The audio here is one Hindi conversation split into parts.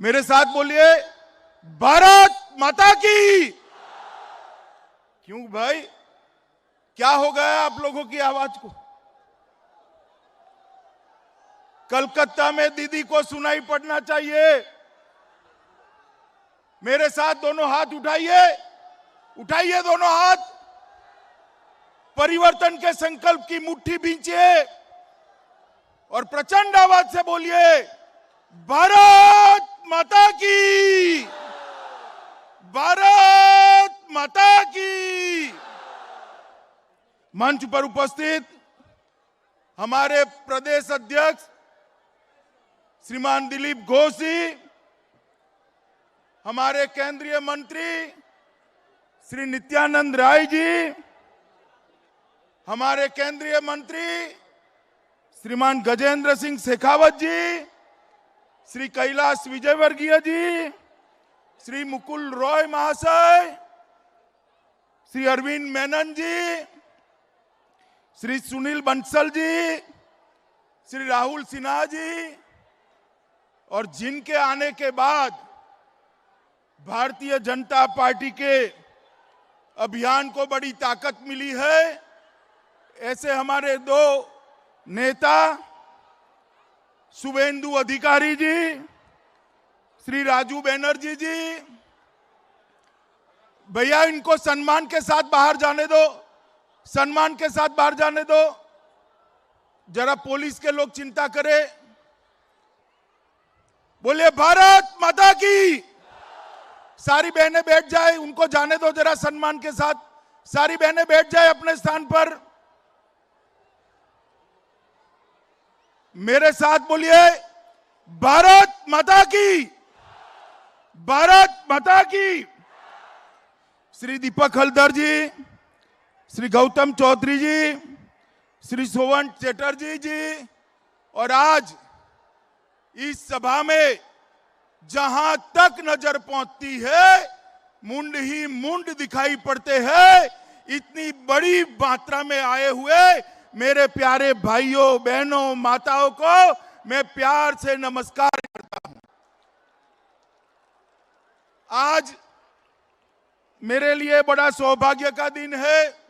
मेरे साथ बोलिए, भारत माता की। क्यों भाई, क्या हो गया आप लोगों की आवाज को? कलकत्ता में दीदी को सुनाई पड़ना चाहिए। मेरे साथ दोनों हाथ उठाइए, उठाइए दोनों हाथ। परिवर्तन के संकल्प की मुट्ठी भींचिए और प्रचंड आवाज से बोलिए, भारत माता की, भारत माता की। मंच पर उपस्थित हमारे प्रदेश अध्यक्ष श्रीमान दिलीप घोष जी, हमारे केंद्रीय मंत्री श्री नित्यानंद राय जी, हमारे केंद्रीय मंत्री श्रीमान गजेंद्र सिंह शेखावत जी, श्री कैलाश विजयवर्गीय जी, श्री मुकुल रॉय महाशय, श्री अरविंद मेनन जी, श्री सुनील बंसल जी, श्री राहुल सिन्हा जी, और जिनके आने के बाद भारतीय जनता पार्टी के अभियान को बड़ी ताकत मिली है, ऐसे हमारे दो नेता शुभेंदु अधिकारी जी, श्री राजू बनर्जी जी। भैया इनको सम्मान के साथ बाहर जाने दो, सम्मान के साथ बाहर जाने दो। जरा पुलिस के लोग चिंता करें। बोलिए, भारत माता की। सारी बहनें बैठ जाए, उनको जाने दो जरा सम्मान के साथ। सारी बहनें बैठ जाए अपने स्थान पर। मेरे साथ बोलिए, भारत माता की, भारत माता की। श्री दीपक हल्दर जी, श्री गौतम चौधरी जी, श्री सोवन चैटर्जी जी, और आज इस सभा में जहां तक नजर पहुंचती है मुंड ही मुंड दिखाई पड़ते हैं। इतनी बड़ी मात्रा में आए हुए मेरे प्यारे भाइयों बहनों माताओं को मैं प्यार से नमस्कार करता हूं। आज मेरे लिए बड़ा सौभाग्य का दिन है।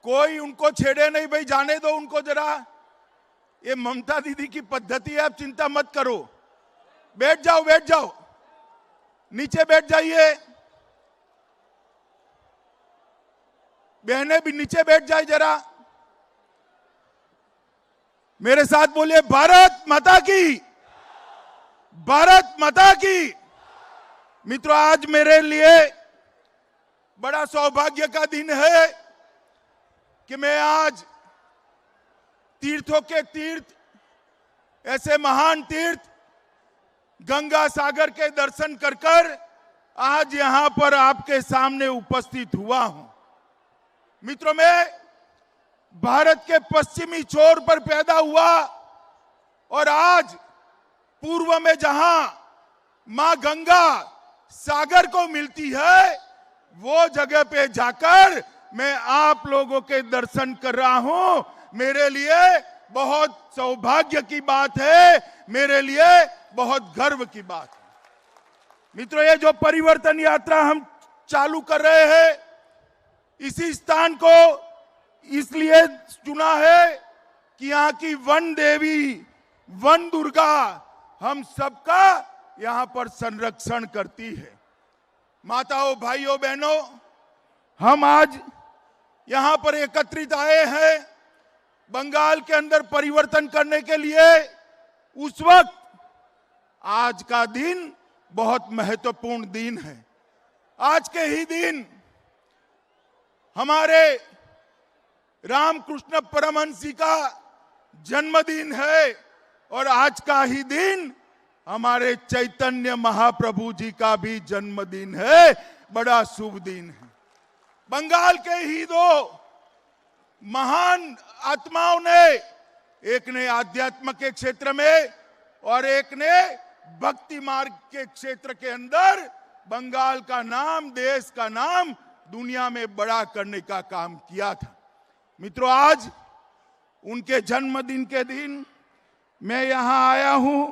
कोई उनको छेड़े नहीं भाई, जाने दो उनको जरा। ये ममता दीदी की पद्धति है, आप चिंता मत करो। बैठ जाओ, बैठ जाओ, नीचे बैठ जाइए। बहनें भी नीचे बैठ जाए जरा। मेरे साथ बोलिए, भारत माता की, भारत माता की। मित्रों, आज मेरे लिए बड़ा सौभाग्य का दिन है कि मैं आज तीर्थों के तीर्थ, ऐसे महान तीर्थ गंगा सागर के दर्शन कर कर आज यहां पर आपके सामने उपस्थित हुआ हूं। मित्रों, मैं भारत के पश्चिमी छोर पर पैदा हुआ और आज पूर्व में जहां मां गंगा सागर को मिलती है, वो जगह पे जाकर मैं आप लोगों के दर्शन कर रहा हूं। मेरे लिए बहुत सौभाग्य की बात है, मेरे लिए बहुत गर्व की बात है। मित्रों, ये जो परिवर्तन यात्रा हम चालू कर रहे हैं, इसी स्थान को इसलिए चुना है कि यहाँ की वन देवी, वन दुर्गा हम सबका यहाँ पर संरक्षण करती है। माताओं, भाइयों, बहनों, हम आज यहाँ पर एकत्रित आए हैं बंगाल के अंदर परिवर्तन करने के लिए। उस वक्त आज का दिन बहुत महत्वपूर्ण दिन है। आज के ही दिन हमारे रामकृष्ण परमहंस जी का जन्मदिन है और आज का ही दिन हमारे चैतन्य महाप्रभु जी का भी जन्मदिन है। बड़ा शुभ दिन है। बंगाल के ही दो महान आत्माओं ने, एक ने आध्यात्म के क्षेत्र में और एक ने भक्ति मार्ग के क्षेत्र के अंदर बंगाल का नाम, देश का नाम दुनिया में बड़ा करने का काम किया था। मित्रों, आज उनके जन्मदिन के दिन मैं यहां आया हूं।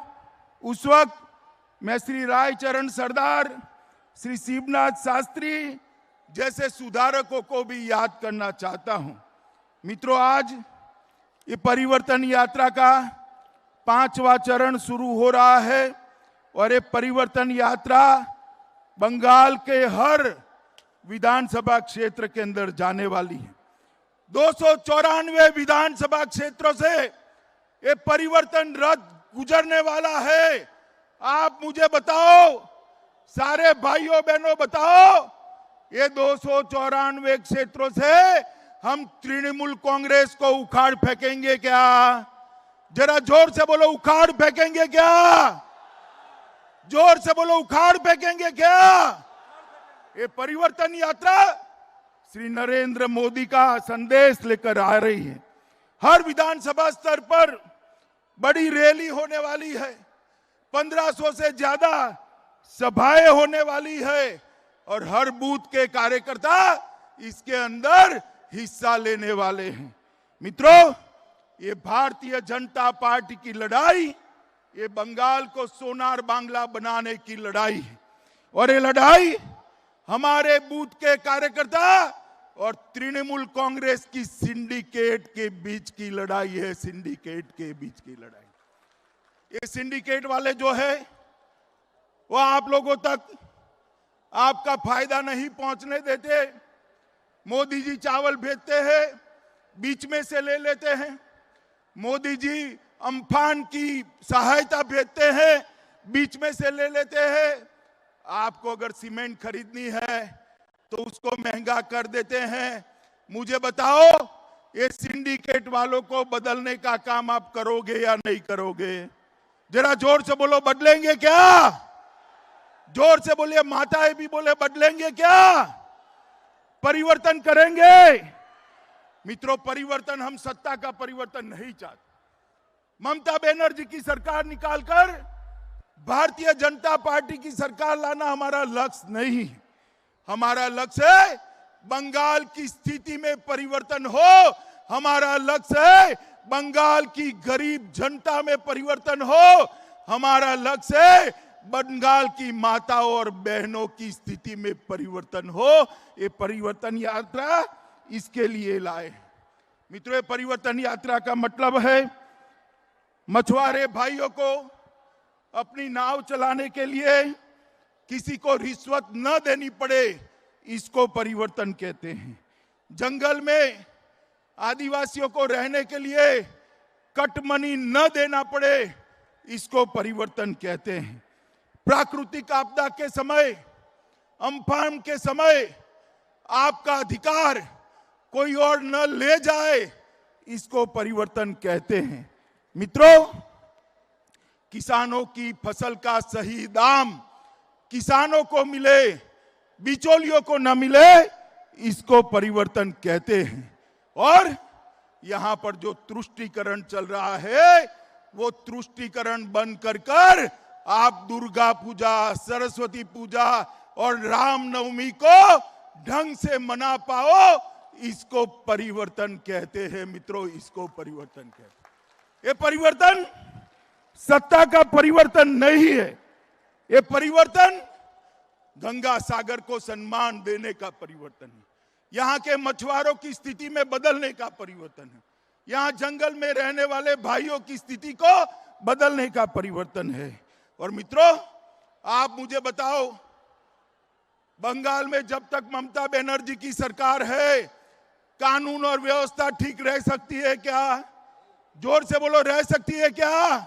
उस वक्त मैं श्री रायचरण सरदार, श्री शिवनाथ शास्त्री जैसे सुधारकों को भी याद करना चाहता हूं। मित्रों, आज ये परिवर्तन यात्रा का 5वां चरण शुरू हो रहा है और ये परिवर्तन यात्रा बंगाल के हर विधानसभा क्षेत्र के अंदर जाने वाली है। 294 विधानसभा क्षेत्रों से ये परिवर्तन रथ गुजरने वाला है। आप मुझे बताओ, सारे भाइयों बहनों बताओ, ये 294 क्षेत्रों से हम तृणमूल कांग्रेस को उखाड़ फेंकेंगे क्या? जरा जोर से बोलो, उखाड़ फेंकेंगे क्या? जोर से बोलो, उखाड़ फेंकेंगे क्या? ये परिवर्तन यात्रा श्री नरेंद्र मोदी का संदेश लेकर आ रही है। हर विधानसभा स्तर पर बड़ी रैली होने वाली है, 1500 से ज्यादा सभाएं होने वाली है और हर बूथ के कार्यकर्ता इसके अंदर हिस्सा लेने वाले हैं। मित्रों, ये भारतीय जनता पार्टी की लड़ाई, ये बंगाल को सोनार बांग्ला बनाने की लड़ाई है और ये लड़ाई हमारे बूथ के कार्यकर्ता और तृणमूल कांग्रेस की सिंडिकेट के बीच की लड़ाई है। सिंडिकेट के बीच की लड़ाई। ये सिंडिकेट वाले जो है वो आप लोगों तक आपका फायदा नहीं पहुंचने देते। मोदी जी चावल भेजते हैं, बीच में से ले लेते हैं। मोदी जी अम्फान की सहायता भेजते हैं, बीच में से ले लेते हैं। आपको अगर सीमेंट खरीदनी है तो उसको महंगा कर देते हैं। मुझे बताओ, ये सिंडिकेट वालों को बदलने का काम आप करोगे या नहीं करोगे? जरा जोर से बोलो, बदलेंगे क्या? जोर से बोलिए, माताएं भी बोले, बदलेंगे क्या? परिवर्तन करेंगे। मित्रों, परिवर्तन, हम सत्ता का परिवर्तन नहीं चाहते। ममता बनर्जी की सरकार निकालकर भारतीय जनता पार्टी की सरकार लाना हमारा लक्ष्य नहीं है। हमारा लक्ष्य है बंगाल की स्थिति में परिवर्तन हो। हमारा लक्ष्य है बंगाल की गरीब जनता में परिवर्तन हो। हमारा लक्ष्य है बंगाल की माताओं और बहनों की स्थिति में परिवर्तन हो। ये परिवर्तन यात्रा इसके लिए लाए। मित्रों, ये परिवर्तन यात्रा का मतलब है मछुआरे भाइयों को अपनी नाव चलाने के लिए किसी को रिश्वत न देनी पड़े, इसको परिवर्तन कहते हैं। जंगल में आदिवासियों को रहने के लिए कटमनी न देना पड़े, इसको परिवर्तन कहते हैं। प्राकृतिक आपदा के समय, अम्फान के समय आपका अधिकार कोई और न ले जाए, इसको परिवर्तन कहते हैं। मित्रों, किसानों की फसल का सही दाम किसानों को मिले, बिचौलियों को न मिले, इसको परिवर्तन कहते हैं। और यहां पर जो तुष्टीकरण चल रहा है, वो तुष्टीकरण बंद कर आप दुर्गा पूजा, सरस्वती पूजा और रामनवमी को ढंग से मना पाओ, इसको परिवर्तन कहते हैं। मित्रों, इसको परिवर्तन कहते हैं। ये परिवर्तन सत्ता का परिवर्तन नहीं है। ये परिवर्तन गंगा सागर को सम्मान देने का परिवर्तन है। यहाँ के मछुआरों की स्थिति में बदलने का परिवर्तन है। यहाँ जंगल में रहने वाले भाइयों की स्थिति को बदलने का परिवर्तन है। और मित्रों, आप मुझे बताओ, बंगाल में जब तक ममता बनर्जी की सरकार है, कानून और व्यवस्था ठीक रह सकती है क्या? जोर से बोलो, रह सकती है क्या?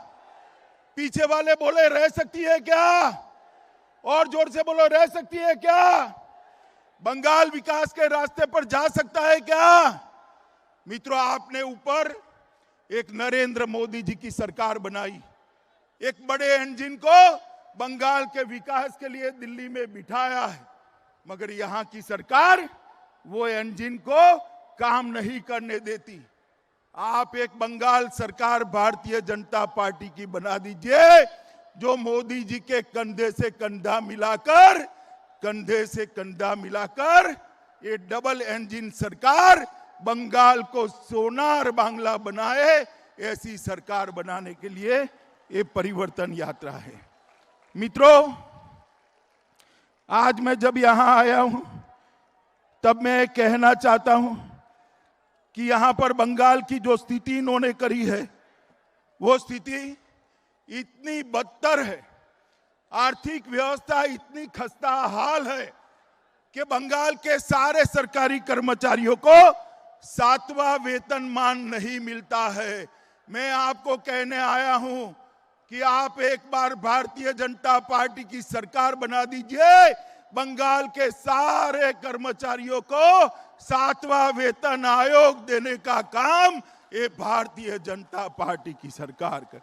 पीछे वाले बोले, रह सकती है क्या? और जोर से बोलो, रह सकती है क्या? बंगाल विकास के रास्ते पर जा सकता है क्या? मित्रों, आपने ऊपर एक नरेंद्र मोदी जी की सरकार बनाई, एक बड़े इंजन को बंगाल के विकास के लिए दिल्ली में बिठाया है, मगर यहां की सरकार वो इंजन को काम नहीं करने देती। आप एक बंगाल सरकार भारतीय जनता पार्टी की बना दीजिए, जो मोदी जी के कंधे से कंधा मिलाकर ये डबल इंजन सरकार बंगाल को सोनार बांग्ला बनाए, ऐसी सरकार बनाने के लिए ये परिवर्तन यात्रा है। मित्रों, आज मैं जब यहां आया हूं तब मैं कहना चाहता हूं कि यहां पर बंगाल की जो स्थिति इन्होंने करी है वो स्थिति इतनी बदतर है, आर्थिक व्यवस्था इतनी खस्ता हाल है कि बंगाल के सारे सरकारी कर्मचारियों को 7वां वेतनमान नहीं मिलता है। मैं आपको कहने आया हूं कि आप एक बार भारतीय जनता पार्टी की सरकार बना दीजिए, बंगाल के सारे कर्मचारियों को 7वां वेतन आयोग देने का काम ये भारतीय जनता पार्टी की सरकार कर।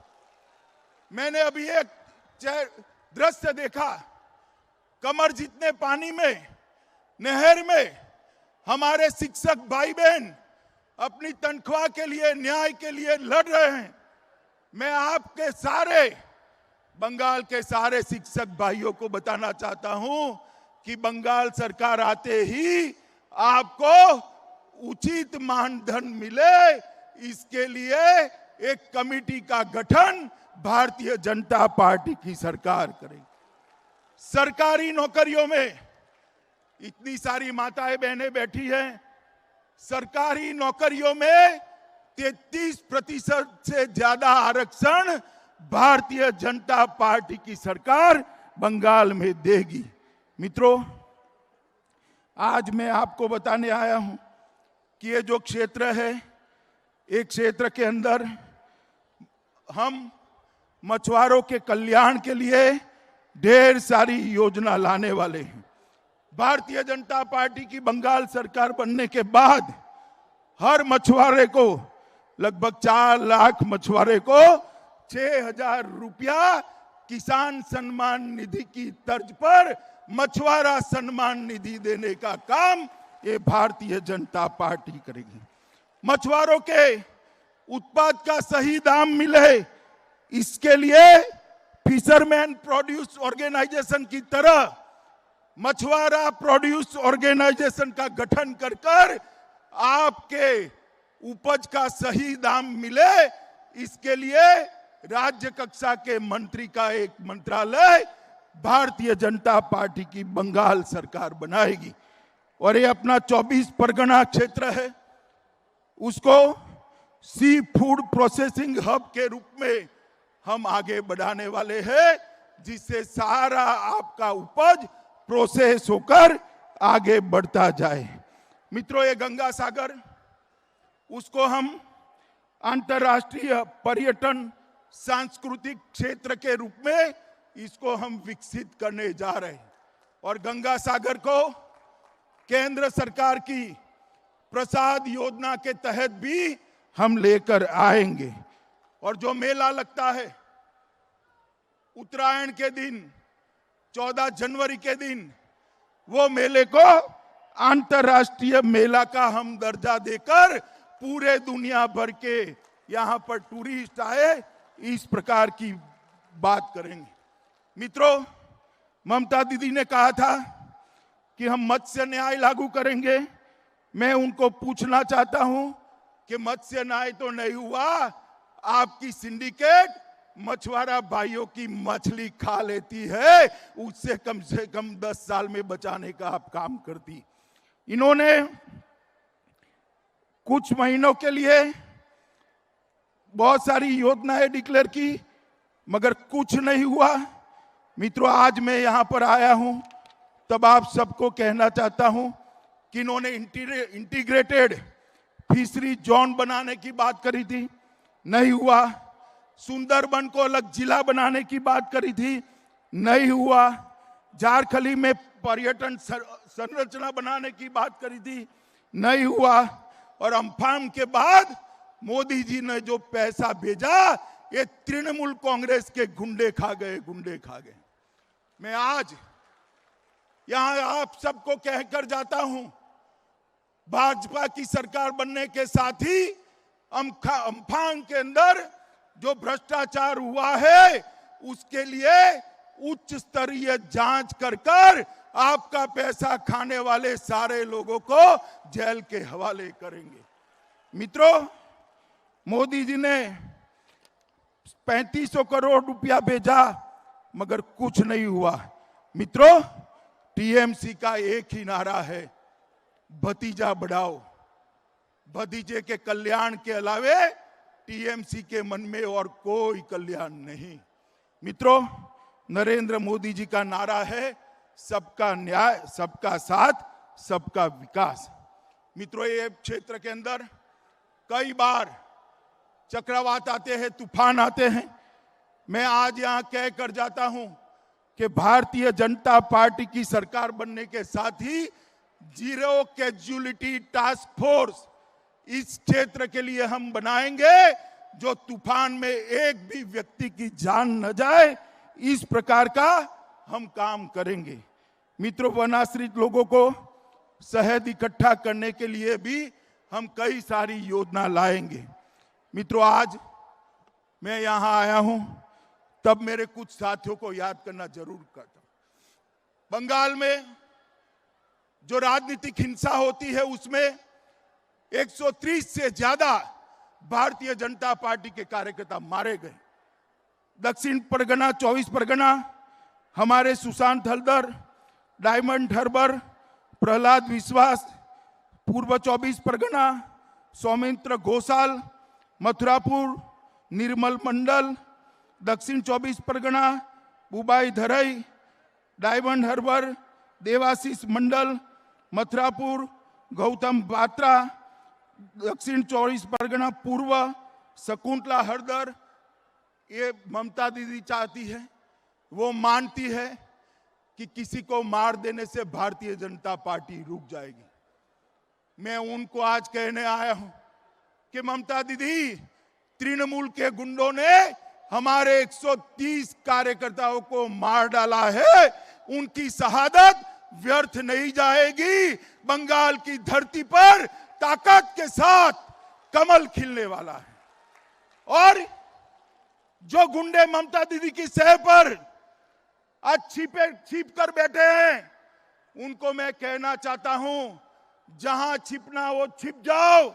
मैंने अभी एक दृश्य देखा, कमर जितने पानी में नहर में हमारे शिक्षक भाई बहन अपनी तनख्वाह के लिए, न्याय के लिए लड़ रहे हैं। मैं आपके सारे बंगाल के सारे शिक्षक भाइयों को बताना चाहता हूं कि बंगाल सरकार आते ही आपको उचित मानधन मिले, इसके लिए एक कमेटी का गठन भारतीय जनता पार्टी की सरकार करेगी। सरकारी नौकरियों में इतनी सारी माताएं बहनें बैठी हैं, सरकारी नौकरियों में 33% से ज्यादा आरक्षण भारतीय जनता पार्टी की सरकार बंगाल में देगी। मित्रों, आज मैं आपको बताने आया हूं कि ये जो क्षेत्र है, एक क्षेत्र के अंदर हम मछुआरों के कल्याण के लिए ढेर सारी योजना लाने वाले हैं। भारतीय जनता पार्टी की बंगाल सरकार बनने के बाद हर मछुआरे को, लगभग 4 लाख मछुआरे को 6,000 रुपया किसान सम्मान निधि की तर्ज पर मछुआरा सम्मान निधि देने का काम ये भारतीय जनता पार्टी करेगी। मछुआरों के उत्पाद का सही दाम मिले, इसके लिए फिशरमैन प्रोड्यूस ऑर्गेनाइजेशन की तरह मछुआरा प्रोड्यूस ऑर्गेनाइजेशन का गठन कर कर आपके उपज का सही दाम मिले, इसके लिए राज्य कक्षा के मंत्री का एक मंत्रालय भारतीय जनता पार्टी की बंगाल सरकार बनाएगी। और ये अपना 24 परगना क्षेत्र है, उसको सी फूड प्रोसेसिंग हब के रूप में हम आगे बढ़ाने वाले हैं, जिससे सारा आपका उपज प्रोसेस होकर आगे बढ़ता जाए। मित्रों, ये गंगा सागर, उसको हम अंतर्राष्ट्रीय पर्यटन सांस्कृतिक क्षेत्र के रूप में इसको हम विकसित करने जा रहे हैं। और गंगा सागर को केंद्र सरकार की प्रसाद योजना के तहत भी हम लेकर आएंगे। और जो मेला लगता है उत्तरायण के दिन, 14 जनवरी के दिन, वो मेले को अंतर्राष्ट्रीय मेला का हम दर्जा देकर पूरे दुनिया भर के यहां पर टूरिस्ट आए, इस प्रकार की बात करेंगे। मित्रों, ममता दीदी ने कहा था कि हम मत्स्य न्याय लागू करेंगे। मैं उनको पूछना चाहता हूं कि मत्स्य न्याय तो नहीं हुआ, आपकी सिंडिकेट मछुआरा भाइयों की मछली खा लेती है, उससे कम 10 साल में बचाने का आप काम करती। इन्होंने कुछ महीनों के लिए बहुत सारी योजनाएं डिक्लेयर की, मगर कुछ नहीं हुआ। मित्रों, आज मैं यहां पर आया हूं तब आप सबको कहना चाहता हूं कि इन्होंने इंटीग्रेटेड फिशरी जोन बनाने की बात करी थी, नहीं हुआ। सुंदरबन को अलग जिला बनाने की बात करी थी, नहीं हुआ। झारखली में पर्यटन संरचना बनाने की बात करी थी, नहीं हुआ। और अम्फान के बाद मोदी जी ने जो पैसा भेजा, ये तृणमूल कांग्रेस के गुंडे खा गए। मैं आज यहां आप सबको कहकर जाता हूं, भाजपा की सरकार बनने के साथ ही अम्फान के अंदर जो भ्रष्टाचार हुआ है, उसके लिए उच्च स्तरीय जांच कर आपका पैसा खाने वाले सारे लोगों को जेल के हवाले करेंगे। मित्रों, मोदी जी ने 3500 करोड़ रुपया भेजा मगर कुछ नहीं हुआ। मित्रों, टीएमसी का एक ही नारा है, भतीजा बढ़ाओ। भतीजे के कल्याण के अलावे टीएमसी के मन में और कोई कल्याण नहीं। मित्रों, नरेंद्र मोदी जी का नारा है सबका न्याय, सबका साथ, सबका विकास। मित्रों, ये क्षेत्र के अंदर कई बार चक्रवात आते हैं, तूफान आते हैं। मैं आज यहां कह कर जाता हूं कि भारतीय जनता पार्टी की सरकार बनने के साथ ही जीरो कैजुअलिटी टास्क फोर्स इस क्षेत्र के लिए हम बनाएंगे, जो तूफान में एक भी व्यक्ति की जान न जाए, इस प्रकार का हम काम करेंगे। मित्रों, वनाश्रित लोगों को शहद इकट्ठा करने के लिए भी हम कई सारी योजना लाएंगे। मित्रों, आज मैं यहां आया हूं तब मेरे कुछ साथियों को याद करना जरूर करता हूं। बंगाल में जो राजनीतिक हिंसा होती है उसमें 130 से ज्यादा भारतीय जनता पार्टी के कार्यकर्ता मारे गए। दक्षिण परगना, 24 परगना, हमारे सुशांत हलदर, डायमंड हार्बर, प्रहलाद विश्वास, पूर्व 24 परगना, सौमित्र घोषाल, मथुरापुर, निर्मल मंडल, दक्षिण 24 परगना, बुबाई धरई, डायमंड हार्बर, देवाशीष मंडल, मथुरापुर, गौतम बात्रा, दक्षिण 24 परगना पूर्व, शकुंतला हरदर। ये ममता दीदी चाहती है, वो मानती है कि किसी को मार देने से भारतीय जनता पार्टी रुक जाएगी। मैं उनको आज कहने आया हूं कि ममता दीदी, तृणमूल के गुंडों ने हमारे 130 कार्यकर्ताओं को मार डाला है, उनकी शहादत व्यर्थ नहीं जाएगी। बंगाल की धरती पर ताकत के साथ कमल खिलने वाला है। और जो गुंडे ममता दीदी की सह पर आज छिप कर बैठे हैं, उनको मैं कहना चाहता हूं, जहां छिपना वो छिप जाओ।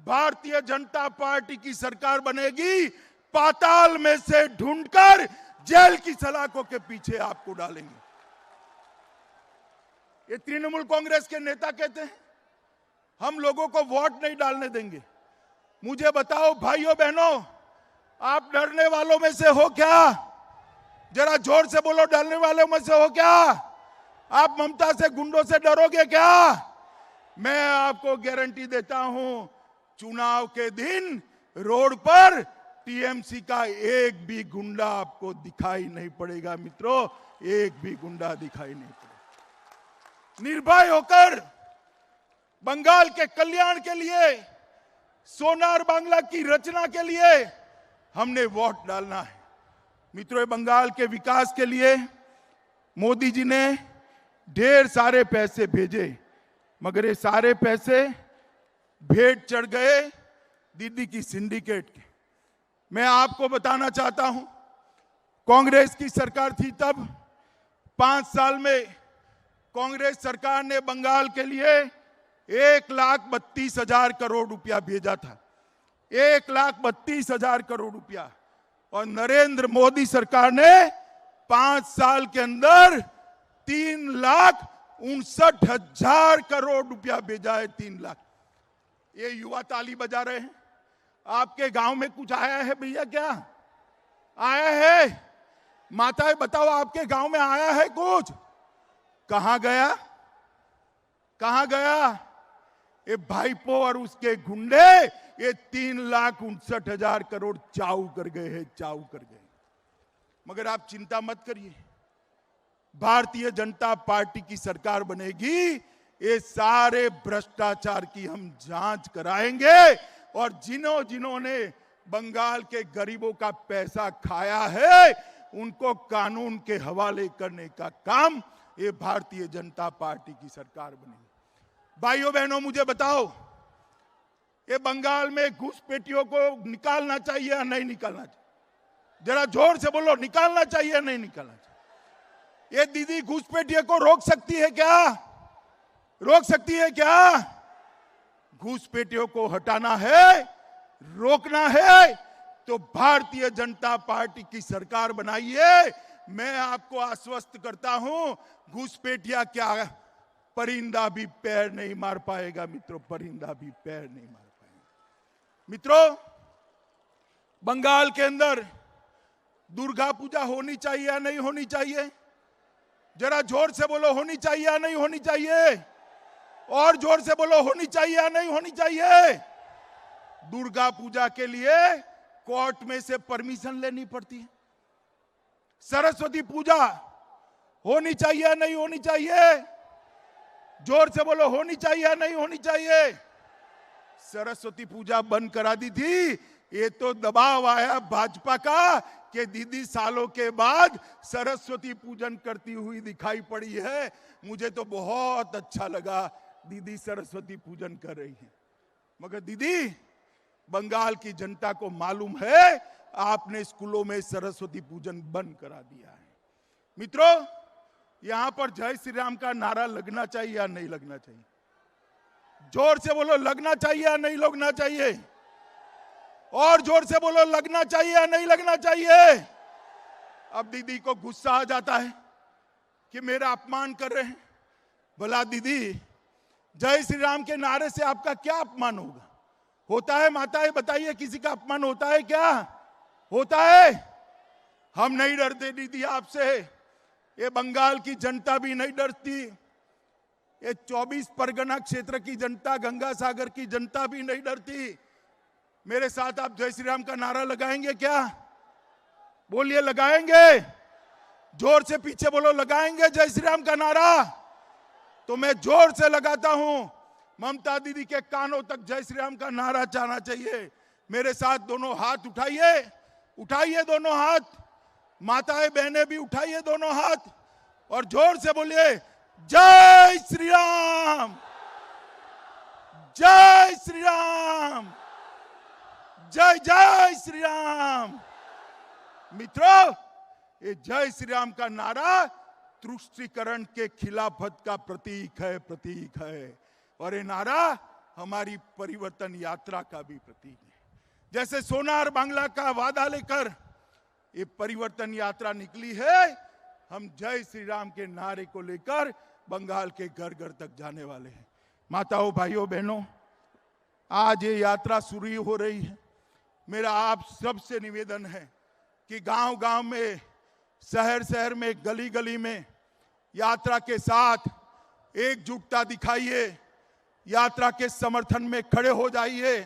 भारतीय जनता पार्टी की सरकार बनेगी, पाताल में से ढूंढकर जेल की सलाखों के पीछे आपको डालेंगे। ये तृणमूल कांग्रेस के नेता कहते हैं हम लोगों को वोट नहीं डालने देंगे। मुझे बताओ भाइयों बहनों, आप डरने वालों में से हो क्या? जरा जोर से बोलो, डरने वालों में से हो क्या? आप ममता से, गुंडों से डरोगे क्या? मैं आपको गारंटी देता हूं, चुनाव के दिन रोड पर टीएमसी का एक भी गुंडा आपको दिखाई नहीं पड़ेगा। मित्रों, एक भी गुंडा दिखाई नहीं पड़ेगा। निर्भय होकर बंगाल के कल्याण के लिए, सोनार बांग्ला की रचना के लिए हमने वोट डालना है। मित्रों, बंगाल के विकास के लिए मोदी जी ने ढेर सारे पैसे भेजे, मगर ये सारे पैसे भेंट चढ़ गए दीदी की सिंडिकेट के। मैं आपको बताना चाहता हूं, कांग्रेस की सरकार थी तब 5 साल में कांग्रेस सरकार ने बंगाल के लिए 1,32,000 करोड़ रुपया भेजा था। 1,32,000 करोड़ रुपया। और नरेंद्र मोदी सरकार ने 5 साल के अंदर 3,59,000 करोड़ रुपया भेजा है। 3 लाख। ये युवा ताली बजा रहे हैं। आपके गांव में कुछ आया है भैया? क्या आया है? माताएं बताओ, आपके गांव में आया है कुछ? कहां गया? कहां गया? ये भाईपो और उसके गुंडे ये 3,59,000 करोड़ चाऊ कर गए हैं, चाऊ कर गए। मगर आप चिंता मत करिए, भारतीय जनता पार्टी की सरकार बनेगी, ये सारे भ्रष्टाचार की हम जांच कराएंगे और जिन्होंने बंगाल के गरीबों का पैसा खाया है उनको कानून के हवाले करने का काम ये भारतीय जनता पार्टी की सरकार बनेगी। भाइयों बहनों, मुझे बताओ, ये बंगाल में घुसपैठियों को निकालना चाहिए या नहीं निकालना चाहिए? जरा जोर से बोलो, निकालना चाहिए या नहीं निकालना चाहिए? ये दीदी घुसपैठियों को रोक सकती है क्या? रोक सकती है क्या? घुसपैठियों को हटाना है, रोकना है तो भारतीय जनता पार्टी की सरकार बनाइए। मैं आपको आश्वस्त करता हूं, घुसपैठिया क्या परिंदा भी पैर नहीं मार पाएगा मित्रों, परिंदा भी पैर नहीं मार पाएगा। मित्रों, बंगाल के अंदर दुर्गा पूजा होनी चाहिए या नहीं होनी चाहिए? जरा जोर से बोलो, होनी चाहिए या नहीं होनी चाहिए? और जोर से बोलो, होनी चाहिए या नहीं होनी चाहिए? दुर्गा पूजा के लिए कोर्ट में से परमिशन लेनी पड़ती है। सरस्वती पूजा होनी चाहिए या नहीं होनी चाहिए? जोर से बोलो, होनी चाहिए या नहीं होनी चाहिए? सरस्वती पूजा बंद करा दी थी। ये तो दबाव आया भाजपा का कि दीदी सालों के बाद सरस्वती पूजन करती हुई दिखाई पड़ी है। मुझे तो बहुत अच्छा लगा दीदी सरस्वती पूजन कर रही है। मगर दीदी, बंगाल की जनता को मालूम है आपने स्कूलों में सरस्वती पूजन बंद करा दिया है। मित्रों, यहां पर जय श्री राम का नारा लगना चाहिए या नहीं लगना चाहिए? जोर से बोलो, लगना चाहिए या नहीं लगना चाहिए? और जोर से बोलो, लगना चाहिए या नहीं लगना चाहिए? अब दीदी को गुस्सा आ जाता है कि मेरा अपमान कर रहे हैं। भला दीदी, जय श्री राम के नारे से आपका क्या अपमान होगा? होता है माताएं, बताइए, किसी का अपमान होता है क्या? होता है? हम नहीं डरते दीदी आपसे, ये बंगाल की जनता भी नहीं डरती, ये 24 परगना क्षेत्र की जनता, गंगा सागर की जनता भी नहीं डरती। मेरे साथ आप जय श्री राम का नारा लगाएंगे क्या? बोलिए, लगाएंगे? जोर से पीछे बोलो, लगाएंगे जय श्री राम का नारा? तो मैं जोर से लगाता हूं। ममता दीदी के कानों तक जय श्री राम का नारा जाना चाहिए। मेरे साथ दोनों हाथ उठाइए, उठाइए दोनों हाथ, माताएं बहनें भी उठाइए दोनों हाथ और जोर से बोलिए, जय श्री राम, जय श्री राम, जय जय श्री राम। मित्रों, ये जय श्री राम का नारा तुष्टीकरण के खिलाफत का प्रतीक है, प्रतीक है। और ये नारा हमारी परिवर्तन यात्रा का भी प्रतीक है। जैसे सोनार बांग्ला का वादा लेकर ये परिवर्तन यात्रा निकली है, हम जय श्री राम के नारे को लेकर बंगाल के घर घर तक जाने वाले हैं। माताओं, भाइयों, बहनों, आज ये यात्रा शुरू हो रही है। मेरा आप सबसे निवेदन है कि गांव गांव में, शहर शहर में, गली गली में यात्रा के साथ एकजुटता दिखाइए, यात्रा के समर्थन में खड़े हो जाइए,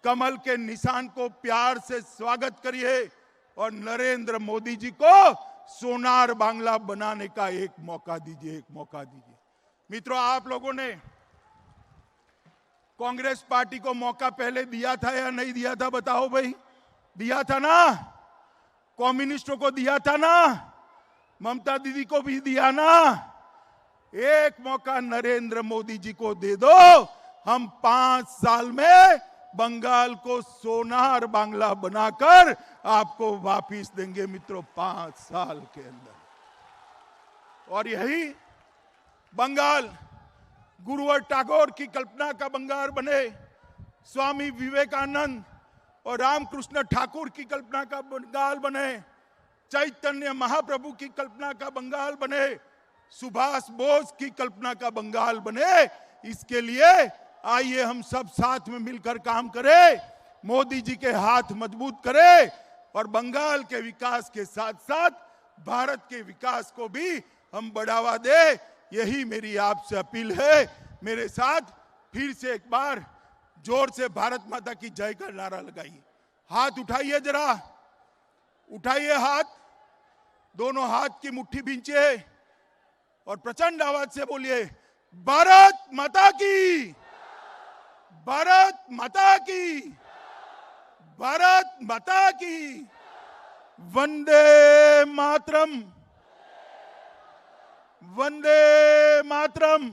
कमल के निशान को प्यार से स्वागत करिए और नरेंद्र मोदी जी को सोनार बांग्ला बनाने का एक मौका दीजिए, एक मौका दीजिए। मित्रों, आप लोगों ने कांग्रेस पार्टी को मौका पहले दिया था या नहीं दिया था? बताओ भाई, दिया था ना? कम्युनिस्टों को दिया था ना? ममता दीदी को भी दिया ना? एक मौका नरेंद्र मोदी जी को दे दो, हम 5 साल में बंगाल को सोनार बांग्ला बनाकर आपको वापिस देंगे मित्रों, 5 साल के अंदर। और यही बंगाल गुरुवर टैगोर की कल्पना का बंगाल बने, स्वामी विवेकानंद और रामकृष्ण ठाकुर की कल्पना का बंगाल बने, चैतन्य महाप्रभु की कल्पना का बंगाल बने, सुभाष बोस की कल्पना का बंगाल बने। इसके लिए आइए हम सब साथ में मिलकर काम करें, मोदी जी के हाथ मजबूत करें और बंगाल के विकास के साथ साथ भारत के विकास को भी हम बढ़ावा दें। यही मेरी आपसे अपील है। मेरे साथ फिर से एक बार जोर से भारत माता की जय का नारा लगाइए। हाथ उठाइए, जरा उठाइए हाथ, दोनों हाथ की मुट्ठी भींचिए और प्रचंड आवाज से बोलिए, भारत माता की, भारत माता की, भारत माता की, वंदे मातरम, वंदे मातरम।